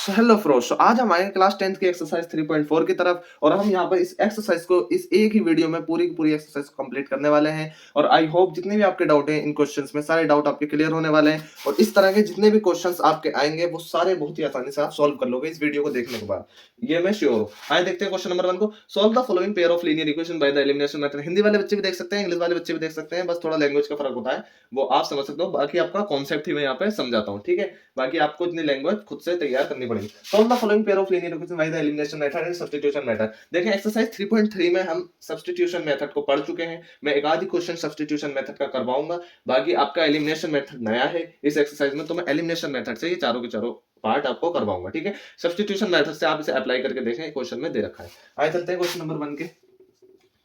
So hello friends, आज हम आए हैं क्लास 10th की एक्सरसाइज 3.4 की तरफ और हम यहाँ पर इस एक्सरसाइज को इस एक ही वीडियो में पूरी की पूरी एक्सरसाइज को कंप्लीट करने वाले हैं। और आई होप जितने भी आपके डाउट हैं इन क्वेश्चंस में सारे डाउट आपके क्लियर होने वाले हैं और इस तरह के जितने भी क्वेश्चंस आपके आएंगे वो सारे बहुत ही आसानी से आप सॉल्व कर लोगे इस वीडियो को देखने के बाद, ये मैं श्योर हूँ। आइए देखते हैं क्वेश्चन नंबर 1 को। Solve the following pair of linear equation by the elimination method. Hindi वाले बच्चे भी देख सकते हैं, इंग्लिश वाले बच्चे भी देख सकते हैं, बस थोड़ा लैंग्वेज का फर्क होता है, वो आप समझ सकते हो। बाकी आपका कॉन्सेप्ट ही मैं यहाँ पे समझाता हूँ, ठीक है। बाकी आपको इतनी लैंग्वेज खुद से तैयार करनी पड़ेगी। Solve the following pair of linear equation by the elimination method and substitution method. देखें एक्सरसाइज 3.3 में हम सब्स्टिट्यूशन मेथड को पढ़ चुके हैं। मैं एक आधी क्वेश्चन सब्स्टिट्यूशन मेथड का करवाऊंगा। बाकी आपका एलिमिनेशन मेथड नया है इस एक्सरसाइज में, तो मैं एलिमिनेशन मेथड से ये चारों के चारों पार्ट आपको करवाऊंगा, ठीक है। सब्स्टिट्यूशन मेथड से आप इसे अप्लाई करके देखें, क्वेश्चन में दे रखा है। आइए चलते हैं क्वेश्चन नंबर 1 के,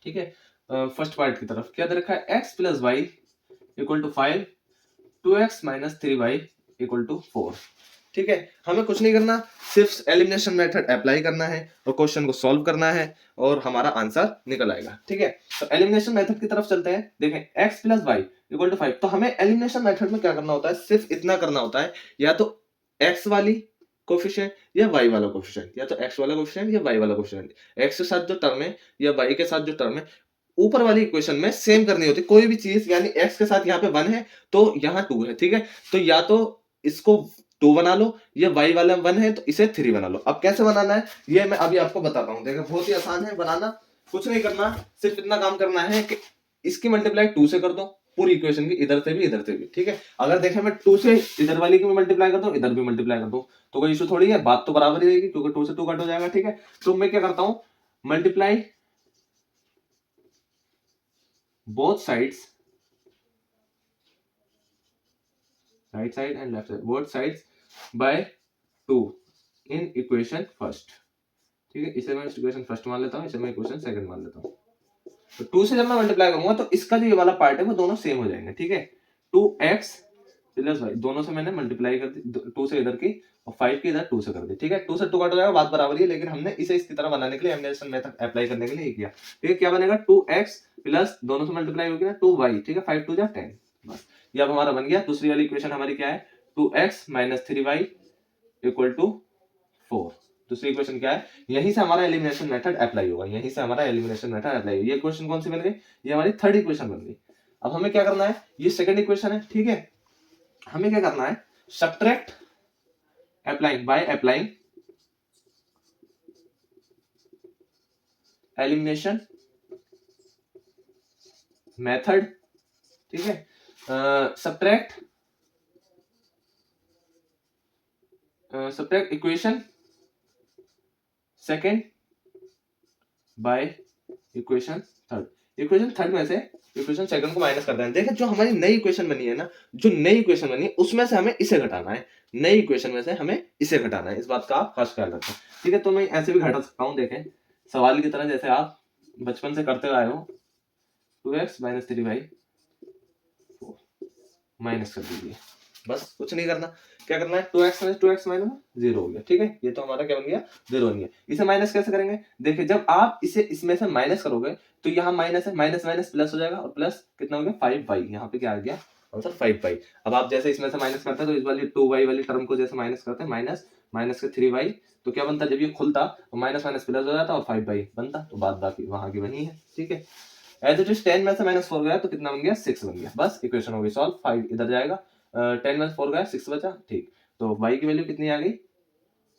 ठीक है। फर्स्ट पार्ट की तरफ क्या दे रखा है, x plus Y equal to 5, 2x minus 3y equal to 4, ठीक है। हमें कुछ नहीं करना, सिर्फ एलिमिनेशन मेथड अप्लाई करना है और क्वेश्चन को सॉल्व करना है और हमारा आंसर निकल आएगा, ठीक है। तो एलिमिनेशन मेथड की तरफ चलते हैं। देखें x plus Y equal to 5, तो हमें एलिमिनेशन मेथड में क्या करना होता है, सिर्फ इतना करना होता है, या तो x वाली कोफिशिएंट या y वाला कोफिशिएंट, या तो x वाला कोफिशिएंट या y वाला कोफिशिएंट। x के साथ जो टर्म है या y के साथ जो टर्म है ऊपर वाली इक्वेशन में सेम करनी होती है कोई भी चीज, यानी x के साथ यहाँ पे 1 है तो यहाँ 2 है, ठीक है। तो या तो इसको 2 बना लो, ये y वाला 1 है तो इसे 3 बना लो। अब कैसे बनाना है ये मैं अभी आपको बताता हूँ। देखो बहुत ही आसान है बनाना, कुछ नहीं करना, सिर्फ इतना काम करना है कि इसकी मल्टीप्लाई 2 से कर दो, पूरी इक्वेशन की, इधर से भी, ठीक है। अगर देखें मैं 2 से इधर वाली की मल्टीप्लाई कर दूं, इधर भी मल्टीप्लाई कर दूं, तो कोई इशू थोड़ी है, बात तो बराबर ही रहेगी क्योंकि 2 से 2 कट हो जाएगा, ठीक है। तो मैं क्या करता हूं, multiply both sides, right side and left side, both sides by 2 in equation first, ठीक है। इसे मैं इक्वेशन फर्स्ट मान लेता हूं, इसे मैं इक्वेशन सेकंड मान लेता हूं। तो 2 से जब मैं मल्टीप्लाई करूंगा तो इसका जो ये वाला पार्ट है वो दोनों सेम हो जाएंगे, ठीक है। 2x प्लस वाई, दोनों से मैंने मल्टीप्लाई कर दी, 2 से इधर की और 5 की इधर 2 से कर दी, ठीक है। 2 से 2 काट हो जाएगा, बात बराबर है, लेकिन हमने इसे इसकी तरह बनाने के लिए एलिमिनेशन मेथड अप्लाई करने के लिए किया, ठीक है। क्या बनेगा, 2x प्लस दोनों से मल्टीप्लाई होगी ना 2y, ठीक है। 5 2 जा 10, बस ये अब हमारा बन गया। दूसरी वाली इक्वेशन हमारी क्या है, 2x minus 3y equal to 4। दूसरी इक्वेशन क्या है, यहीं से हमारा एलिमिनेशन मेथड अप्लाई होगा, यहीं से हमारा एलिमिनेशन मेथड अप्लाई होगा। ये इक्वेशन कौन सी बन गई, ये हमारी थर्ड इक्वेशन बन गई। अब हमें क्या करना है, ये सेकंड इक्वेशन है, ठीक है। हमें क्या करना है, subtract applying by applying elimination method, ठीक है। Subtract equation second by equation third. Equation third में से इक्वेशन सेकंड को माइनस कर देना। देखिए जो हमारी नई इक्वेशन बनी है ना, जो नई इक्वेशन बनी है उसमें से हमें इसे घटाना है, नई इक्वेशन में से हमें इसे घटाना है, इस बात का आप खास ख्याल रखें, ठीक है। तो मैं ऐसे भी घटा सकता हूं, देखें सवाल की तरह जैसे आप बचपन से करते आए हो, 2x माइनस 3y माइनस कर दीजिए, बस कुछ नहीं करना। क्या करना है, 2x माइनस 0 हो गया, ठीक है। ये तो हमारा क्या बन गया, 0 बन गया। इसे माइनस कैसे करेंगे, देखिए जब आप इसे इसमें से माइनस करोगे तो यहाँ माइनस है, माइनस माइनस प्लस हो जाएगा और प्लस कितना हो गया 5y, यहाँ पे क्या आ गया आंसर 5y। अब आप जैसे इसमें से माइनस करते हैं तो इस वाली 2y वाली टर्म को जैसे माइनस करते हैं, माइनस माइनस के 3y, तो क्या बनता, जब ये खुलता तो माइनस माइनस प्लस हो जाता और 5y बनता, तो बात बाकी वहां की वही है, ठीक है। एज इट इज 10 में से माइनस 4 गया तो कितना बन गया, 6 बन गया, बस इक्वेशन हो गई सॉल्व। 5 इधर जाएगा, 10 में से 4 गया 6 बचा, ठीक। तो y की वैल्यू कितनी आ गई,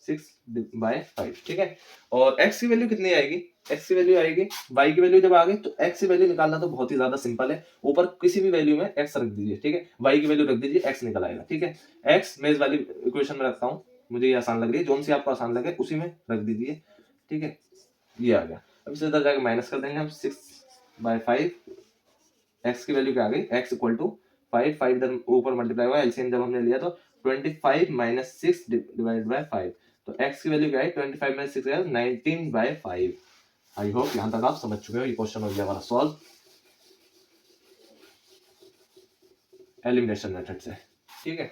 6/5, ठीक है। और x की वैल्यू कितनी आएगी, x की वैल्यू आएगी, y की वैल्यू जब आ गई तो x की वैल्यू निकालना तो बहुत ही ज्यादा सिंपल है, ऊपर किसी भी वैल्यू में x रख दीजिए, ठीक है। y की वैल्यू रख दीजिए, x निकल आएगा, ठीक है। x मैं इस वाली इक्वेशन में रखता हूँ, मुझे ये आसान लग रही है, जो सी आपको आसान लगे उसी में रख दीजिए, ठीक है। ये आ गया। अब इसे इधर जाकर माइनस कर देंगे हम, 6/5, x की वैल्यू क्या आ गई, x इक्वल टू 5, 5 इधर ऊपर मल्टीप्लाई हुआ, एलसीएम जब हमने लिया तो 25 माइनस 6 डिवाइडेड बाय 5, तो x की वैल्यू क्या है, 25 माइनस 6 है 19/5। आई होप यहां तक आप समझ चुके हो, ये क्वेश्चन हो गया हमारा सॉल्व एलिमिनेशन मेथड से, ठीक है।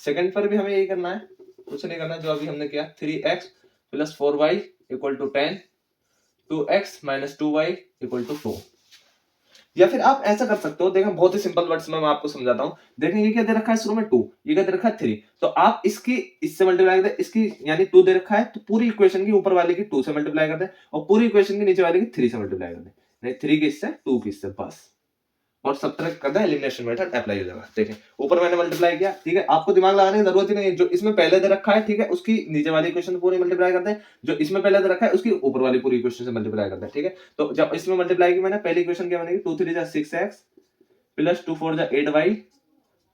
सेकंड पर भी हमें यही करना है, कुछ नहीं करना, जो अभी हमने किया, 3x plus 4y equal to 10, 2x minus 2y equal to 4। या फिर आप ऐसा कर सकते हो, देखें बहुत ही सिंपल वर्ड्स में मैं आपको समझाता हूँ। देखें ये क्या दे रखा है शुरू में 2, ये क्या दे रखा है 3, तो आप इसकी इससे मल्टीप्लाई कर दे, इसकी यानी 2 दे रखा है तो पूरी इक्वेशन की ऊपर वाले की 2 से मल्टीप्लाई कर दे और पूरी इक्वेशन की नीचे वाले की 3 से मल्टीप्लाई कर दे, नहीं 3 की इससे 2 की इससे, बस और सब्ट्रैक्ट कर दें, एलिमिनेशन मेथड अप्लाई हो जाएगा। देखें ऊपर मैंने मल्टीप्लाई किया, ठीक है, आपको दिमाग लगाने की जरूरत ही नहीं है, जो इसमें पहले दे रखा है, ठीक है, उसकी नीचे वाली इक्वेशन पूरी मल्टीप्लाई कर दें, जो इसमें पहले दे रखा है उसकी ऊपर वाली पूरी इक्वेशन से मल्टीप्लाई कर दें, ठीक है। तो जब इसमें मल्टीप्लाई की मैंने, पहली इक्वेशन क्या बनेगी, 2 3 जा 6x प्लस 2 4 जा 8y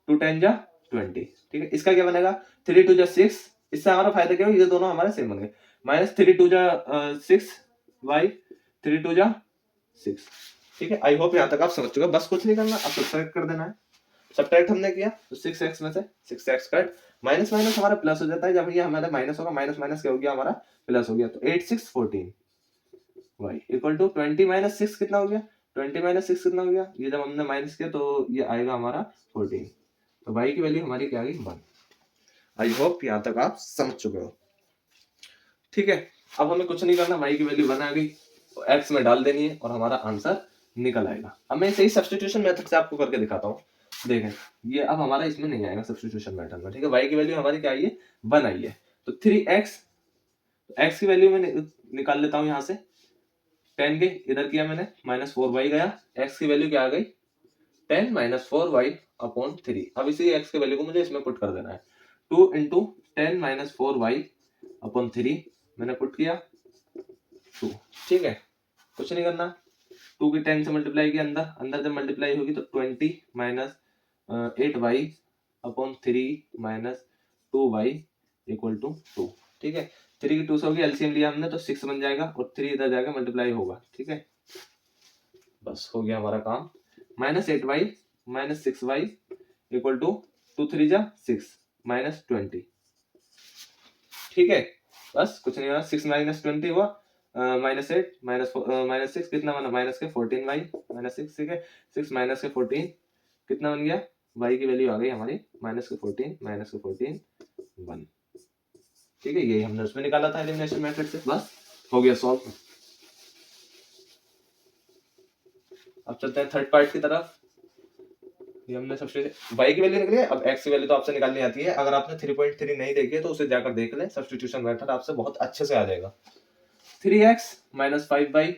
2 10 जा 20, ठीक है। इसका क्या बनेगा, 3 2 जा 6, इससे हमारा फायदा क्या हो, ये दोनों हमारे सेम बन गए, माइनस 3 2 जा 6y 3 2 जा 6, ठीक है। आई होप यहाँ तक आप समझ चुके हो, बस कुछ नहीं करना, अब सब्ट्रैक्ट कर देना है। सब्ट्रैक्ट हमने किया तो 6x में से 6x कट, माइनस माइनस हमारा प्लस हो जाता है, जब ये हमारा माइनस होगा, माइनस माइनस क्या हो गया हमारा प्लस हो गया, तो 8 6 14 y इक्वल टू 20 माइनस 6 कितना हो गया, 20 माइनस 6 कितना हो गया, ये जब हमने माइनस किया तो ये आएगा हमारा 14, तो y की वैल्यू हमारी क्या आ गई 1। आई होप यहाँ तक आप समझ चुके हो, ठीक है। अब हमें कुछ नहीं करना, y की वैल्यू 1 आ गई, तो x में डाल देनी है और हमारा आंसर निकल आएगा। अब मैं इसे ही सब्स्टिट्यूशन मेथड से आपको करके दिखाता हूँ। देखें ये अब हमारा इसमें नहीं आएगा सब्स्टिट्यूशन मेथड में, ठीक है। y की वैल्यू हमारी क्या आई है 1 आई है, तो 3x, x की वैल्यू मैं निकाल लेता हूँ यहाँ से, 10 के इधर किया मैंने, माइनस 4y गया, x की वैल्यू क्या आ गई 10 माइनस 4y अपॉन 3। अब इसी x की वैल्यू को मुझे इसमें पुट कर देना है, 2 इंटू 10 माइनस 4y अपॉन 3 मैंने पुट किया 2, ठीक है। कुछ नहीं करना, 2 की 10 से मल्टीप्लाई किया, अंदर अंदर जब मल्टीप्लाई होगी तो 20 minus 8y upon 3 minus 2y equal to 2, ठीक है। 3 की 2 से होगी, एलसीएम लिया हमने तो 6 बन जाएगा और 3 इधर जाकर मल्टीप्लाई होगा, ठीक है। बस हो गया हमारा काम, minus 8y minus 6y equal to 2 3 जा 6 माइनस 20, ठीक है। बस कुछ नहीं हुआ, 6 माइनस 20 हुआ माइनस 8 माइनस 6 कितना बना, माइनस के 14y माइनस 6, ठीक है। 6 माइनस के 14 कितना बन गया, y की वैल्यू आ गई हमारी माइनस के 14 माइनस के 14 1, ठीक है। यही हमने उसमें निकाला था एलिमिनेशन मेथड से, बस हो गया सॉल्व। अब चलते हैं थर्ड पार्ट की तरफ। ये हमने सबसे y की वैल्यू निकली है, अब x की वैल्यू तो आपसे निकालनी आती है, अगर आपने 3.3 नहीं देखी है तो उसे जाकर देख लें, सब्स्टिट्यूशन मेथड आपसे बहुत अच्छे से आ जाएगा। 3x माइनस 5y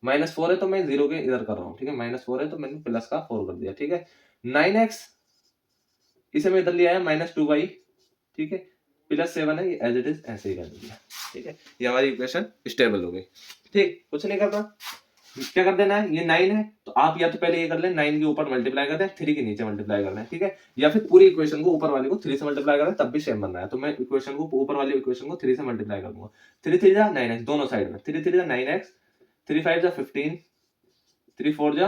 माइनस 4 है तो मैं 0 के इधर कर रहा हूँ, ठीक है, माइनस 4 है तो मैंने प्लस का 4 कर दिया, ठीक है। 9x इसे मैं इधर ले आया माइनस 2y, ठीक है, प्लस 7 है, ये एज इट इज ऐसे ही कर दिया, ठीक है। ये हमारी इक्वेशन स्टेबल हो गई, ठीक। कुछ नहीं करना, क्या कर देना है, ये 9 है तो आप या तो पहले ये कर लें, 9 के ऊपर मल्टीप्लाई कर दें, 3 के नीचे मल्टीप्लाई कर दें, ठीक है, या फिर पूरी इक्वेशन को ऊपर वाले को 3 से मल्टीप्लाई कर दें, तब भी सेम बन रहा है। तो मैं इक्वेशन को ऊपर वाली इक्वेशन को 3 से मल्टीप्लाई कर दूंगा, 3 3 जा 9x दोनों साइड में, 3 3 जा 9x 3 5 जा 15 3 4 जा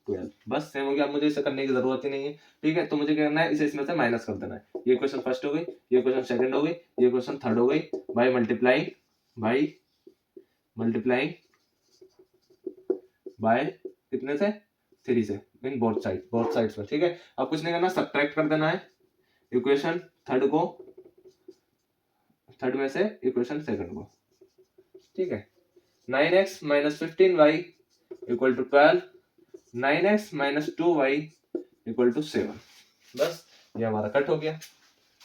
12, बस सेम हो गया। अब मुझे इसे करने की जरूरत ही नहीं है, ठीक है। तो मुझे क्या करना है, इसे इसमें से माइनस कर देना है। ये क्वेश्चन फर्स्ट हो गई, ये क्वेश्चन सेकंड हो गई, ये क्वेश्चन थर्ड हो गई, बाय मल्टीप्लाइंग बाय कितने से 3 से इन बोथ साइड्स में, ठीक है। अब कुछ नहीं करना, सब्ट्रैक्ट कर देना है इक्वेशन थर्ड को थर्ड में से इक्वेशन सेकंड को, ठीक है। 9x minus 15y equal to 12, 9x minus 2y equal to 7, बस ये हमारा कट हो गया,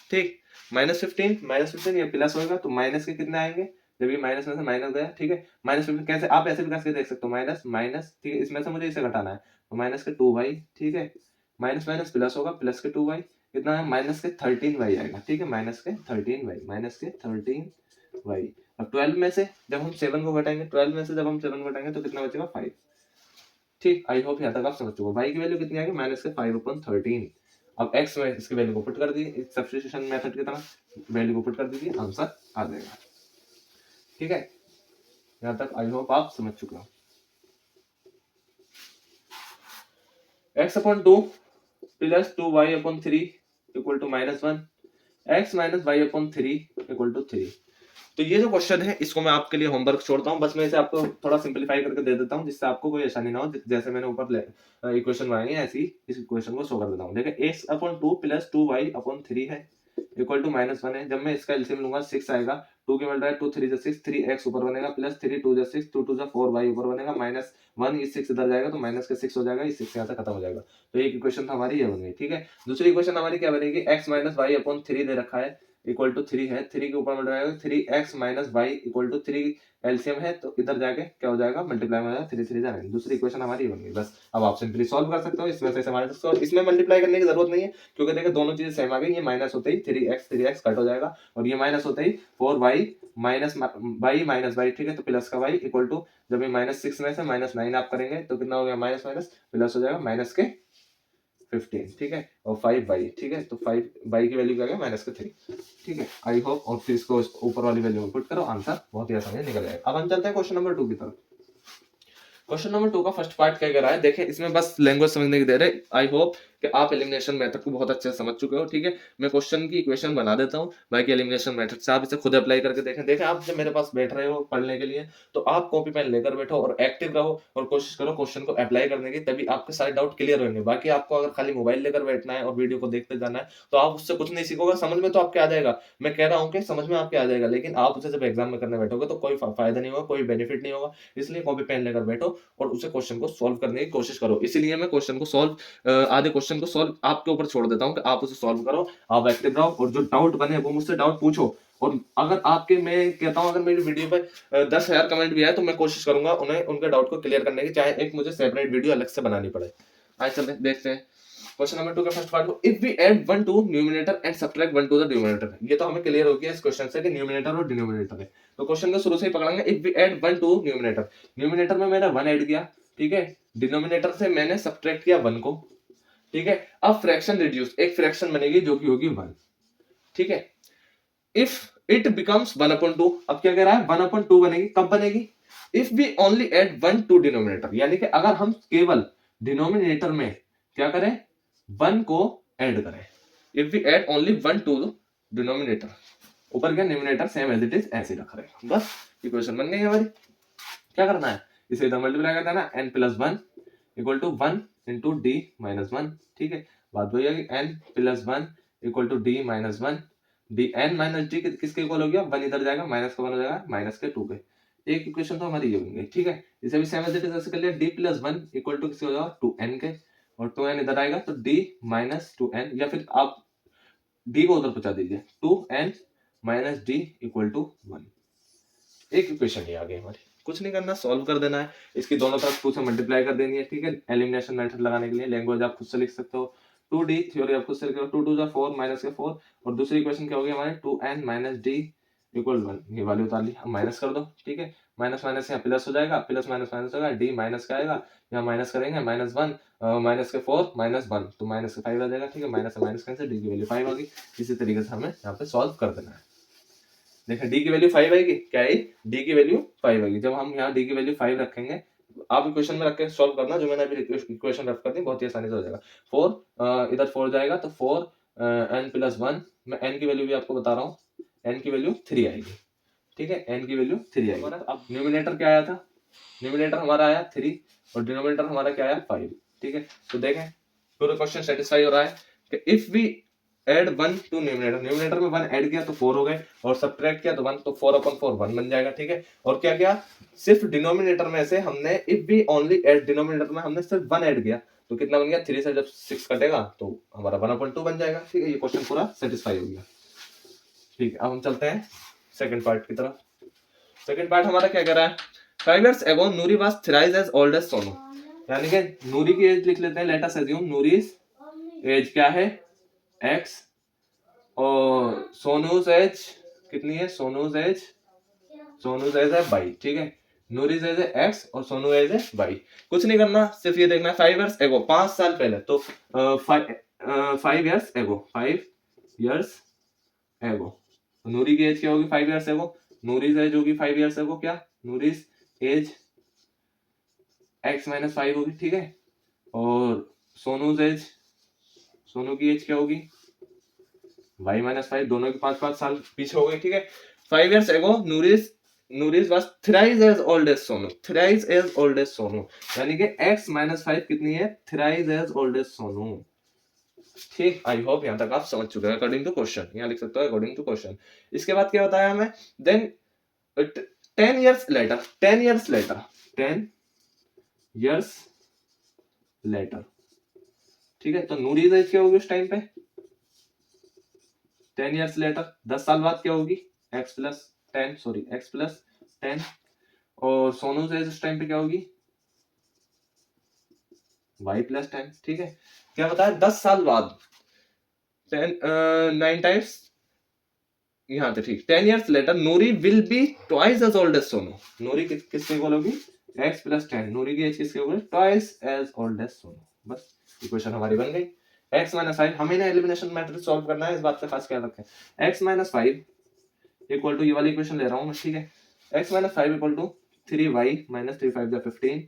ठीक। माइनस 15 ये प्लस होगा तो माइनस के कितने आएंगे, जब ये माइनस में से माइनस गया, ठीक है। माइनस 15 कैसे, आप ऐसे भी कैसे देख सकते हो, माइनस माइनस, ठीक है, इसमें से मुझे इसे घटाना है तो माइनस के 2y, ठीक है, माइनस माइनस प्लस होगा, प्लस के 2y कितना है, माइनस के 13y आएगा, ठीक है, माइनस के 13y। अब 12 में से जब हम 7 को घटाएंगे, 12 में से जब हम 7 घटाएंगे तो कितना बचेगा 5, ठीक। आई होप यहाँ तक आप समझ चुके हो। y की वैल्यू कितनी आएगी, माइनस के 5/13। अब x में इसकी वैल्यू को पुट कर दी, सब्स्टिट्यूशन मेथड की तरह वैल्यू को पुट कर दीजिए, आंसर आ जाएगा, ठीक है। यहाँ तक आई होप आप समझ चुके हो। x/2 plus 2y/3 equal to -1, x minus y/3 equal to 3। तो ये जो क्वेश्चन है इसको मैं आपके लिए होमवर्क छोड़ता हूँ, बस मैं इसे आपको थोड़ा सिंपलीफाई करके दे देता हूँ जिससे आपको कोई आसानी ना हो। जैसे मैंने ऊपर इक्वेशन बनाई है ऐसी इस इक्वेशन को शो कर देता हूँ। देखिए x/2 प्लस 2y/3 है, इक्वल टू -1 है। जब मैं इसका एलसीएम लूंगा 6 आएगा, 2 के मल्टीप्लाई 2 3 6 3x ऊपर बनेगा प्लस 3 2 6 2 2 4y ऊपर बनेगा -1, ये 6 इधर जाएगा तो माइनस के 6 हो जाएगा, ये 6 यहाँ से खत्म हो जाएगा। तो एक इक्वेशन तो हमारी ये बन गई, ठीक है। दूसरी इक्वेशन हमारी क्या बनेगी, x माइनस वाई अपॉन 3 दे रखा है इक्वल टू 3 है, 3 के ऊपर multiply 3x minus Y equal to 3 LCM है तो इधर जाके क्या हो जाएगा, मल्टीप्लाई में हो जाएगा 3 3 जाएगा। दूसरी इक्वेशन हमारी बन गई। बस अब आप सिंपली सॉल्व कर सकते हो, इसमें से माइनस सकते हो, इसमें मल्टीप्लाई करने की जरूरत नहीं है क्योंकि देखिए दोनों चीजें सेम आ गई। ये माइनस होते ही 3x कट हो जाएगा और ये माइनस होते ही 4y minus Y minus Y, ठीक है। तो प्लस का y इक्वल टू जब ये -6 में से -9 आप करेंगे तो कितना हो गया, माइनस माइनस प्लस हो जाएगा माइनस के 15, ठीक है। और 5y, ठीक है। तो 5y की वैल्यू क्या है, -3, ठीक है। आई होप, और फिर इसको ऊपर वाली वैल्यू में पुट करो, आंसर बहुत ही आसानी से निकल जाएगा। अब हम चलते हैं क्वेश्चन नंबर 2 की तरफ। क्वेश्चन नंबर 2 का फर्स्ट पार्ट क्या कह रहा है, देखें इसमें बस लैंग्वेज समझने की देर है। आई होप कि आप एलिमिनेशन मेथड को बहुत अच्छे से समझ चुके हो, ठीक है। मैं क्वेश्चन की इक्वेशन बना देता हूं, बाकी एलिमिनेशन मेथड से आप इसे खुद अप्लाई करके देखें। आप जब मेरे पास बैठ रहे हो पढ़ने के लिए तो आप कॉपी पेन लेकर बैठो और एक्टिव रहो और कोशिश करो क्वेश्चन को अप्लाई करने की, तभी आपके सारे डाउट क्लियर होंगे। बाकी आपको अगर खाली मोबाइल लेकर बैठना है और वीडियो को देखते जाना है तो आप उससे कुछ नहीं सीखोगे। समझ में तो आपके आ जाएगा, मैं कह रहा हूँ कि समझ में आपके आ जाएगा, लेकिन आप उसे जब एग्जाम में करने बैठोगे तो कोई फायदा नहीं होगा, कोई बेनिफिट नहीं होगा। इसलिए कॉपी पेन लेकर बैठो और उसे क्वेश्चन को सॉल्व करने की कोशिश करो। इसीलिए मैं क्वेश्चन को आधे क्वेश्चन को सॉल्व आपके ऊपर छोड़ देता हूं कि आप उसे सॉल्व करो, आप एक्टिव रहो और जो डाउट बने वो मुझसे डाउट पूछो। और अगर आपके, मैं कहता हूं अगर मेरी वीडियो पे 10,000 कमेंट भी आए तो मैं कोशिश करूंगा उन्हें उनके डाउट को क्लियर करने की, चाहे एक मुझे सेपरेट वीडियो अलग से बनानी पड़े। आइए चलते देखते हैं क्वेश्चन नंबर 2 का फर्स्ट पार्ट को। If we add 1 to numerator and subtract 1 to the denominator, ये तो हमें क्लियर हो गया इस क्वेश्चन से कि न्यूमरेटर और डिनोमिनेटर है। तो क्वेश्चन को शुरू से ही पकड़ेंगे। If we add 1 to numerator, numerator में मैंने 1 ऐड किया, ठीक है। डिनोमिनेटर से मैंने सब्ट्रैक्ट किया 1 को, ठीक है। अब फ्रैक्शन रिड्यूस, एक फ्रैक्शन बनेगी जो कि होगी 1, ठीक है। इफ इट बिकम्स 1/2, अब क्या कह रहा है, 1/2 बनेगी, कब बनेगी, if we only add 1 to denominator, यानी कि अगर हम केवल डिनोमिनेटर में क्या करें, 1 को ऐड करें। If we add only 1 to denominator, ऊपर क्या numerator same as it is ऐसे रख रहे हैं, बस इक्वेशन बन गई हमारी। क्या करना है, इसे इधर मल्टीप्लाई कर देना, n + 1 = 1 * d - 1, ठीक है। बात वही है कि n + 1 = d - 1, dn - d किसके इक्वल हो गया, 1 इधर जाएगा, माइनस का 1 हो जाएगा, -2 पे। एक इक्वेशन तो हमारी ये बन गई, ठीक है। इसे भी सेम एज इट इज ऐसे कर लिया, d + 1 = किसके हो जाएगा, 2n के, और 2n इधर आएगा तो d - 2n, या फिर आप d को उधर पहुंचा दीजिए, 2n - d = 1। एक इक्वेशन ये आ गई हमारी, कुछ नहीं करना, सॉल्व कर देना है। इसकी दोनों तरफ 2 से मल्टीप्लाई कर देनी है, ठीक है। एलिमिनेशन मेथड लगाने के लिए लैंग्वेज आप खुद से लिख सकते हो, 2d थ्योरी आप खुद से लिख सकते हो, 2 2 4 -4, और दूसरी इक्वेशन क्या होगी हमारे, 2n - d = 1। ये वाली उतार ली, अब माइनस कर दो, ठीक है। माइनस माइनस यहाँ प्लस हो जाएगा, प्लस माइनस माइनस होगा, d माइनस का आएगा, यहाँ माइनस करेंगे, -1 -4 -1 तो -5 आ जाएगा, ठीक है। माइनस से माइनस कैंसिल, d की वैल्यू 5 आ गई। इसी तरीके से हमें यहाँ पे सॉल्व कर देना है। देखिए d की वैल्यू 5 आएगी, क्या आई, d की वैल्यू 5 आएगी। जब हम यहाँ d की वैल्यू 5 रखेंगे, आप इक्वेशन में रख के सॉल्व करना, जो मैंने अभी इक्वेशन रख कर दी, बहुत ही आसानी से हो जाएगा। 4 इधर 4 जाएगा तो 4 n + 1, मैं n की वैल्यू भी आपको बता रहा हूँ, n की वैल्यू 3 आएगी, ठीक है। n की वैल्यू 3 आएगी। अब न्यूमरेटर क्या आया था, न्यूमरेटर हमारा आया 3 और डिनोमिनेटर हमारा क्या आया 5, ठीक है। तो देखें पूरा क्वेश्चन सेटिस्फाई हो रहा है कि if we add 1 to numerator, numerator में 1 ऐड किया तो 4 हो गए, और सब्ट्रैक्ट किया तो 1, तो 4/4 1 बन जाएगा, ठीक है। और क्या किया, सिर्फ डिनोमिनेटर में से हमने, if we only add, denominator में हमने सिर्फ 1 ऐड किया तो कितना बन गया, 3 से जब 6 कटेगा तो हमारा 1/2 बन जाएगा, ठीक है। ये क्वेश्चन पूरा सेटिस्फाई हो गया, ठीक है। अब हम चलते हैं सेकंड पार्ट की तरफ। सेकंड पार्ट हमारा क्या कह रहा है, 5 years ago Nuri was thrice as old as Sonu, यानी कि नूरी की एज लिख लेते हैं, लेट अस अज्यूम नूरीज एज क्या है x, और सोनूज एज कितनी है, सोनूज एज है 22, ठीक है। नूरीज एज है x और सोनू एज है 22। कुछ नहीं करना, सिर्फ ये देखना है 5 years ago, 5 साल पहले, तो 5 years ago, 5 years ago, नूरी की एज क्या होगी 5 years ago, नूरीज एज होगी 5 years ago, क्या नूरीज एज x - 5 होगी, ठीक है। और सोनू की एज क्या होगी y - 5, दोनों के 5-5 साल पीछे हो गए, ठीक है। 5 years ago नूरीज was thrice as old as Sonu, thrice as old as Sonu, यानी कि x - 5 कितनी है, thrice as old as Sonu, ठीक, आई होप यहाँ तक आप समझ चुके हैं। अकॉर्डिंग टू क्वेश्चन, यहाँ लिख सकते हो अकॉर्डिंग टू क्वेश्चन। इसके बाद क्या बताया हमें, then 10 years later, 10 years later, 10 years later, ठीक है। तो नूरी एज क्या होगी उस टाइम पे, 10 years later, 10 साल बाद क्या होगी, x+10, और सोनू एज उस टाइम पे क्या होगी, y+10, ठीक है। क्या बताया, 10 साल बाद, 9 times, यहाँ पे ठीक, 10 years later Noori will be twice as old as Sonu. Noori किसके इक्वल होगी, x+10, नूरी की एज किसके equal, twice as old as Sonu. बस इक्वेशन हमारी बन गई। x-5, हमें ना एलिमिनेशन मैट्रिक्स सॉल्व करना है, इस बात का खास ख्याल रखें। x-5 इक्वल टू, ये वाली इक्वेशन ले रहा हूँ मैं, ठीक है। x-5 equal to 3y minus 3 5 15,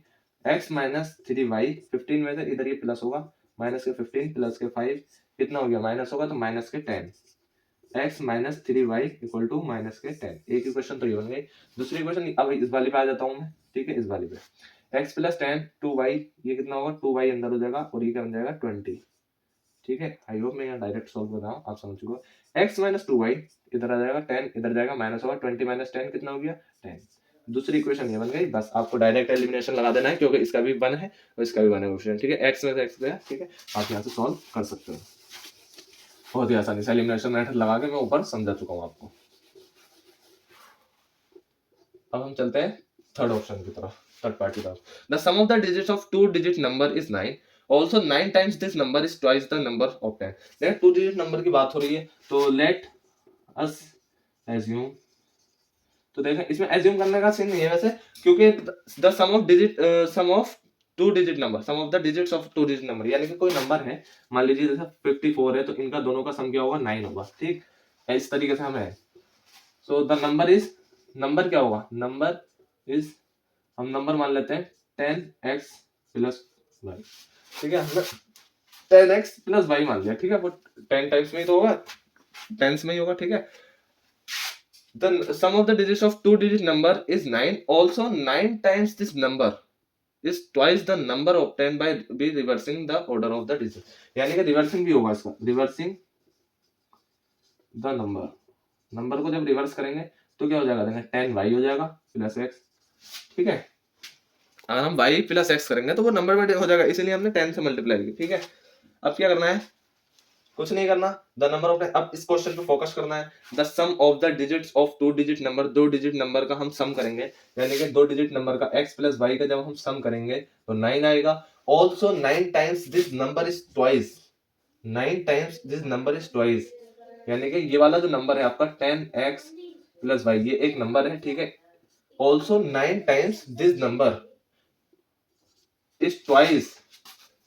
x minus 3y, 15 में से इधर ये प्लस होगा, माइनस के 15 प्लस के 5 कितना हो गया, माइनस होगा तो माइनस के 10, x minus 3y equal to minus के 10। एक इक्वेशन तो ये बन गई। दूसरी इक्वेशन, अब इस वाली पे आ जाता हूँ मैं, ठीक है। इस वाली पे x+10 2y, ये कितना होगा, 2y अंदर हो जाएगा और ये क्या बन जाएगा 20, ठीक है। आई होप मैं यहाँ डायरेक्ट सॉल्व कर रहा हूँ, आप समझ चुके हो। x माइनस 2y इधर आ जाएगा, 10 इधर जाएगा, माइनस होगा, 20 माइनस 10 कितना हो गया, 10। दूसरी इक्वेशन ये बन गई। बस आपको डायरेक्ट एलिमिनेशन लगा देना है, क्योंकि इसका भी 1 है और इसका भी 1 है क्वेश्चन, ठीक है। x में से x गया, ठीक है। आप यहाँ से सॉल्व कर सकते हो बहुत ही आसानी से। एलिमिनेशन मेथड लगा के मैं ऊपर समझा चुका हूँ आपको। अब हम चलते हैं थर्ड ऑप्शन की तरफ, थर्ड पार्ट की तरफ। The sum of the digits of 2-digit number is 9, also 9 times this number is twice the number of 10। देखिए 2-digit नंबर की बात हो रही है, तो लेट अस एज्यूम, तो देखें इसमें एज्यूम करने का सीन नहीं है वैसे, क्योंकि the sum of 2-digit number, sum of the digits of 2-digit number, यानी कि कोई नंबर है, मान लीजिए जैसे 54 है, तो इनका दोनों का सम क्या होगा, 9 होगा, ठीक। इस तरीके से हमें, so the number is, number क्या होगा, नंबर इज, हम नंबर मान लेते हैं 10x प्लस y, ठीक है। हमने 10x प्लस y मान लिया, ठीक है। वो 10 टाइम्स में ही तो होगा, टेंस में ही होगा, ठीक है। The sum of the digits of 2-digit number is 9. Also 9 times this number is twice the number obtained by reversing the order of the digits. यानी कि रिवर्सिंग भी होगा इसका, रिवर्सिंग द नंबर, नंबर को जब रिवर्स करेंगे तो क्या हो जाएगा, देखें 10y हो जाएगा प्लस x, ठीक है। अगर हम y प्लस x करेंगे तो वो नंबर में हो जाएगा, इसीलिए हमने 10 से मल्टीप्लाई की, ठीक है। अब क्या करना है, कुछ नहीं करना, द नंबर ऑफ, अब इस क्वेश्चन पे फोकस करना है। The sum of the digits of 2-digit number, 2-digit number का हम सम करेंगे, यानी कि 2-digit नंबर का x प्लस y का जब हम सम करेंगे तो 9 आएगा। Also 9 times this number is twice, 9 times this number is twice, यानी कि ये वाला जो नंबर है आपका 10x प्लस y, ये एक नंबर है, ठीक है। Also 9 times this number is twice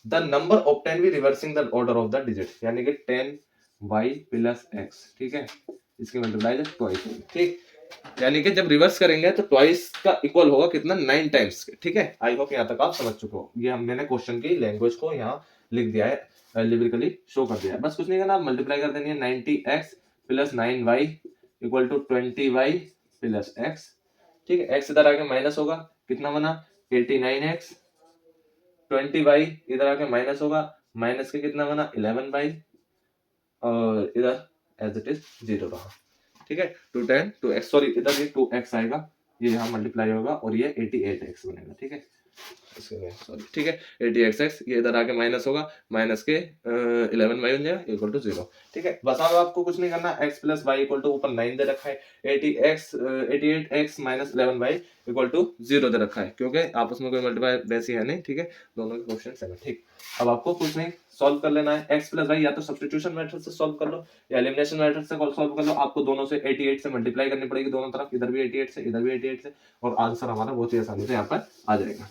the number obtain by reversing the order of the digit, यानी कि 10y प्लस x, ठीक है। इसकी मल्टीप्लाई ट्वाइस, ठीक। यानी कि जब रिवर्स करेंगे तो ट्वाइस का इक्वल होगा कितना, 9 टाइम्स के, ठीक है। आई होप यहाँ तक आप समझ चुके हो। ये मैंने क्वेश्चन की लैंग्वेज को यहाँ लिख दिया है, लिब्रिकली शो कर दिया है। बस कुछ नहीं करना, मल्टीप्लाई कर देनी है, 90x plus 9y equal to 20y plus x, ठीक है। x इधर आके माइनस होगा, कितना बना 89x, 20y इधर आके माइनस होगा, माइनस के कितना बना 11y, और इधर एज इट इज 0 रहा, ठीक है। 210 2x, सॉरी इधर ये 2x आएगा, ये यहाँ मल्टीप्लाई होगा और ये 88x बनेगा, ठीक है। सॉरी, ठीक है। 80x, ये इधर आके माइनस होगा, माइनस के 11y बन जाएगा इक्वल टू 0, ठीक है। बस अब आपको कुछ नहीं करना, x plus y equal to ऊपर 9 दे रखा है, 88x minus 11y equal to 0 दे रखा है, क्योंकि आपस में कोई मल्टीप्लाई वैसी है नहीं, ठीक है। दोनों के क्वेश्चन सेम है, ठीक। अब आपको कुछ नहीं सॉल्व कर लेना है, x प्लस y या तो सब्स्टिट्यूशन मेथड से सॉल्व कर लो या एलिमिनेशन मेथड से सॉल्व कर लो। आपको दोनों से 88 से मल्टीप्लाई करनी पड़ेगी, दोनों तरफ, इधर भी 88 से, इधर भी 88 से, और आंसर हमारा बहुत ही आसानी से यहाँ पर आ जाएगा।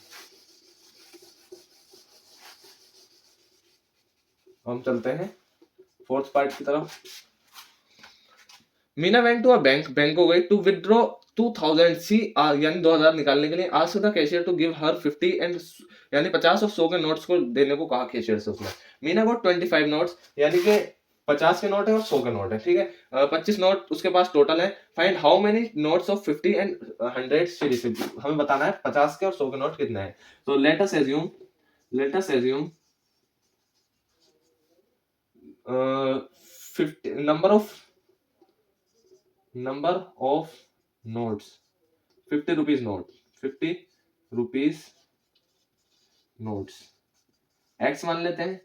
हम चलते हैं फोर्थ पार्ट की तरफ। Meena went to a bank, bank हो गई, टू विदड्रॉ 2000 सी, यानी 2000 निकालने के लिए, ask the cashier to give her 50 and, यानी 50 और 100 के नोट्स को देने को कहा कैशियर से उसने। मीना को 25 नोट्स, यानी कि 50 के नोट है और 100 के नोट है, ठीक है। 25 नोट उसके पास टोटल है। Find how many notes of 50 and 100 she received, हमें बताना है 50 के और 100 के नोट कितने हैं। तो let us assume 50 number of notes, 50 rupees note, 50 rupees notes x मान लेते हैं,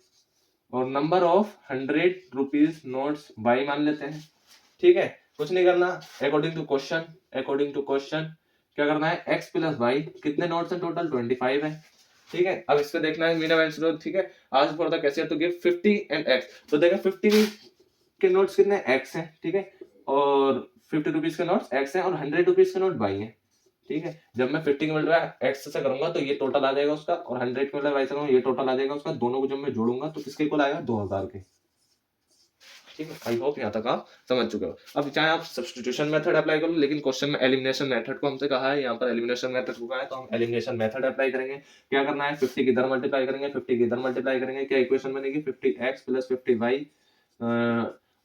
और number of 100 rupees notes y मान लेते हैं। ठीक है, कुछ नहीं करना, अकॉर्डिंग टू क्वेश्चन क्या करना है, x प्लस वाई, कितने नोट्स हैं टोटल, 25 है। ठीक है, अब इस पे देखना है मीन आंसर। ठीक है, ask for the cashier to give 50 and x, तो देखा 50 के नोट्स कितने x हैं। ठीक है, और 50 रुपीज के नोट्स x हैं और 100 रुपीज के नोट y हैं। ठीक है, जब मैं 50 के मल्टीप्लाई x से करूंगा तो ये टोटल आ जाएगा उसका, और 100 के मल्टीप्लाई y से करूंगा ये टोटल आ जाएगा उसका, दोनों को जब मैं जोड़ूंगा तो किसके इक्वल आएगा, 2000 के। ठीक है, आई होप यहाँ तक आप समझ चुके हो। अब चाहे आप सब्स्टिट्यूशन मेथड अप्लाई करो, लेकिन क्वेश्चन में एलिमिनेशन मेथड को हमसे कहा है, यहाँ पर एलिमिनेशन मेथड को कहा है, तो हम एलिमिनेशन मेथड अप्लाई करेंगे। क्या करना है, 50 की इधर मल्टीप्लाई करेंगे, 50 की इधर मल्टीप्लाई करेंगे, क्या इक्वेशन बनेगी, 50x प्लस 50y,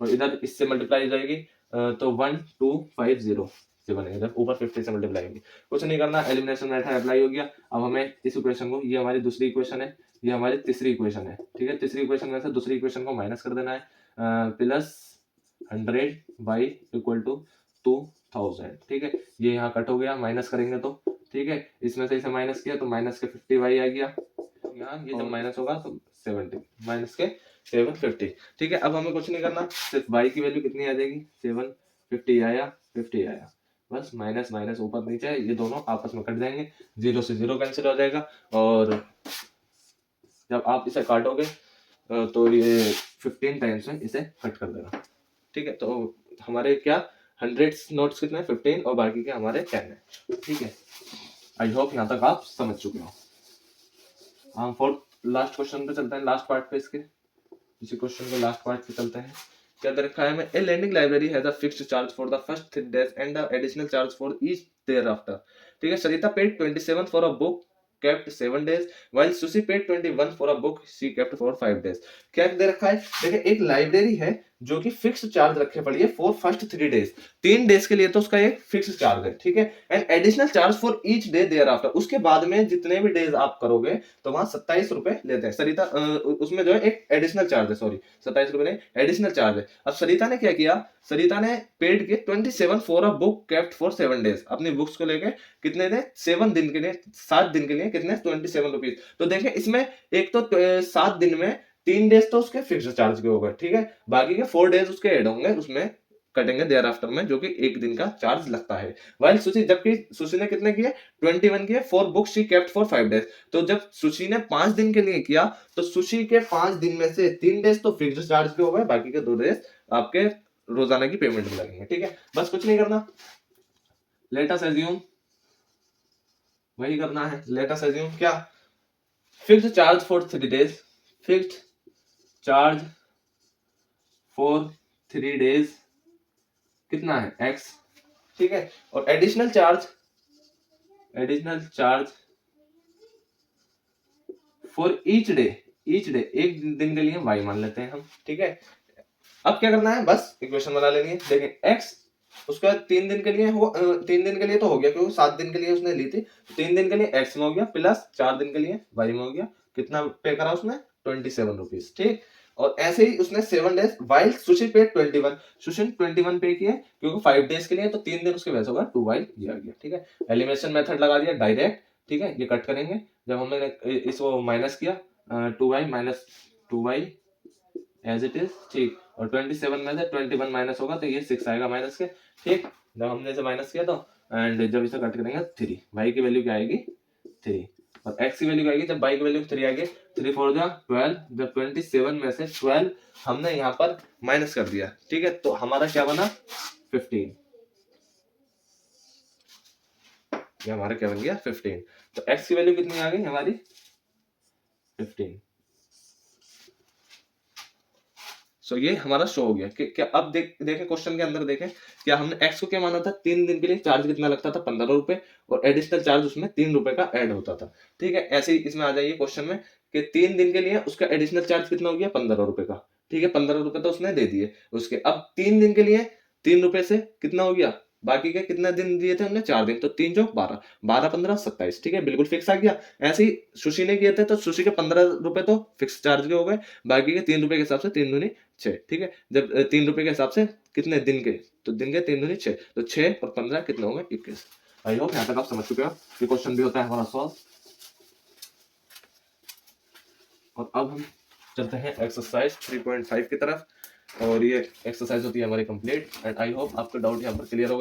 और इधर इससे मल्टीप्लाई हो जाएगी, तो 1250 से बनेगा, जब ऊपर 50 से मल्टीप्लाई होगी। कुछ नहीं करना, एलिमिनेशन मेथड अप्लाई हो गया। अब हमें इस इक्वेशन को, ये हमारी दूसरी इक्वेशन है, ये हमारी तीसरी इक्वेशन है। ठीक है, तीसरी इक्वेशन में से दूसरी इक्वेशन को माइनस कर देना है, प्लस 100 बाई इक्वल टू 2000। ठीक है, ये यहाँ कट हो गया, माइनस करेंगे तो, ठीक है, इसमें से इसे माइनस किया तो माइनस के 50y आ गया, यहाँ ये जब माइनस होगा तो 70 माइनस के 750। ठीक है, अब हमें कुछ नहीं करना, सिर्फ y की वैल्यू कितनी आ जाएगी, 750 आया, 50 आया, बस माइनस माइनस ऊपर नीचे, ये दोनों आपस में कट जाएंगे, 0 से 0 कैंसिल हो जाएगा, और जब आप इसे काटोगे तो ये 15 टाइम्स में इसे कट कर देगा। ठीक है, तो हमारे क्या 100 नोट्स कितने हैं, 15, और बाकी के हमारे 10 है। ठीक है, आई होप यहाँ तक आप समझ चुके हो। हम फोर्थ लास्ट क्वेश्चन पे चलते हैं, लास्ट पार्ट पे इसके, इसी क्वेश्चन के लास्ट पार्ट पे चलते हैं। क्या दे रखा है हमें, a lending library has a fixed charge for the first 3 days and the additional charge for each thereafter. ठीक है, Sarita paid 27 for a book kept 7 days while Sushi paid 21 for a book she kept for 5 days। क्या दे रखा है, देखिए एक library है जो कि फिक्स चार्ज रखे पड़ी है फॉर फर्स्ट 3 days, 3 डेज के लिए तो उसका एक फिक्स चार्ज है। ठीक है, and additional charge for each day thereafter, उसके बाद में जितने भी डेज आप करोगे तो वहां 27 रुपए लेते हैं सरिता, उसमें जो है एक एडिशनल चार्ज है, सॉरी 27 रुपए नहीं, एडिशनल चार्ज है। अब सरिता ने क्या किया, सरिता ने पेड के 27 for a book kept for 7 days, अपनी बुक्स को लेके कितने थे, 7 दिन के लिए, 7 दिन के लिए कितने, 27 रुपीज। तो देखें इसमें एक तो 7 दिन में 3 डेज तो उसके फिक्स चार्ज के हो गए, ठीक है, बाकी के 4 डेज उसके ऐड होंगे, उसमें कटेंगे देयर आफ्टर में, जो कि एक दिन का चार्ज लगता है। वाइल सुशी, जबकि सुशी ने कितने किए, 21 किए for books she kept for 5 days। तो जब सुशी ने 5 दिन के लिए किया तो सुशी के 5 दिन में से 3 डेज तो फिक्स चार्ज के हो गए, बाकी के 2 डेज आपके रोजाना की पेमेंट में लगेंगे। ठीक है, बस कुछ नहीं करना, लेट अस अज्यूम, वही करना है, लेट अस अज्यूम क्या, fixed charge for 3 days, fixed charge for 3 days कितना है, x। ठीक है, और additional charge for each day, एक दिन के लिए y मान लेते हैं हम। ठीक है, अब क्या करना है, बस इक्वेशन बना लेनी है। देखें x उसका 3 दिन के लिए हो, 3 दिन के लिए तो हो गया क्योंकि 7 दिन के लिए उसने ली थी, 3 दिन के लिए x में हो गया, प्लस 4 दिन के लिए y में हो गया, कितना पे करा उसने, 27 रुपीज। ठीक, और ऐसे ही उसने 7 डेज, वाइल सुशी पे 21, सुशी ने 21 पे किए क्योंकि 5 डेज के लिए, तो 3 दिन उसके वैसे होगा, 2 वाई ये आ गया। ठीक है, एलिमिनेशन मेथड लगा दिया डायरेक्ट। ठीक है, ये कट करेंगे, जब हमने इसको माइनस किया, 2y minus 2y as it is. ठीक, और 27 में से 21 माइनस होगा तो ये 6 आएगा माइनस के। ठीक, जब हमने इसे माइनस किया तो, एंड जब इसे कट करेंगे 3, y की वैल्यू क्या आएगी, 3, और x की वैल्यू क्या आएगी, जब y की वैल्यू 3 आएगी, 3 4 जा 12, जब 27 में से 12 हमने यहाँ पर माइनस कर दिया। ठीक है, तो हमारा क्या बना, 15, ये हमारा क्या बन गया, 15। तो x की वैल्यू कितनी आ गई हमारी, 15। सो ये हमारा शो हो गया कि क्या, अब देखें क्वेश्चन के अंदर देखें, क्या हमने x को क्या माना था, 3 दिन के लिए चार्ज कितना लगता था, 15 रुपए, और एडिशनल चार्ज उसमें 3 रुपए का ऐड होता था। ठीक है, ऐसे ही इसमें आ जाइए क्वेश्चन में कि 3 दिन के लिए उसका एडिशनल चार्ज कितना हो गया, 15 रुपए का। ठीक है, 15 रुपए तो उसने दे दिए उसके, अब 3 दिन के लिए 3 रुपए से कितना हो गया, बाकी के कितने दिन दिए थे हमने, 4 दिन, तो 3 चौक 12, 12 15 27, ठीक है, बिल्कुल फिक्स आ गया। ऐसे ही सुशी ने किए थे, तो सुशी के 15 रुपए तो फिक्स चार्ज के हो गए, बाकी के 3 रुपए के हिसाब से 3 दूनी 6, ठीक है। जब 3 रुपए के हिसाब से कितने दिन के, तो दिन के 3 दूनी 6, तो 6 और 15 कितने हो गए, 21। आई होप यहाँ तक आप समझ चुके हो, ये क्वेश्चन भी होता है हमारा सॉल्व। और अब हम चलते हैं एक्सरसाइज 3.5 की तरफ, और ये एक्सरसाइज होती है हमारी कंप्लीट, एंड आई होप आपका डाउट यहाँ पर क्लियर होगा।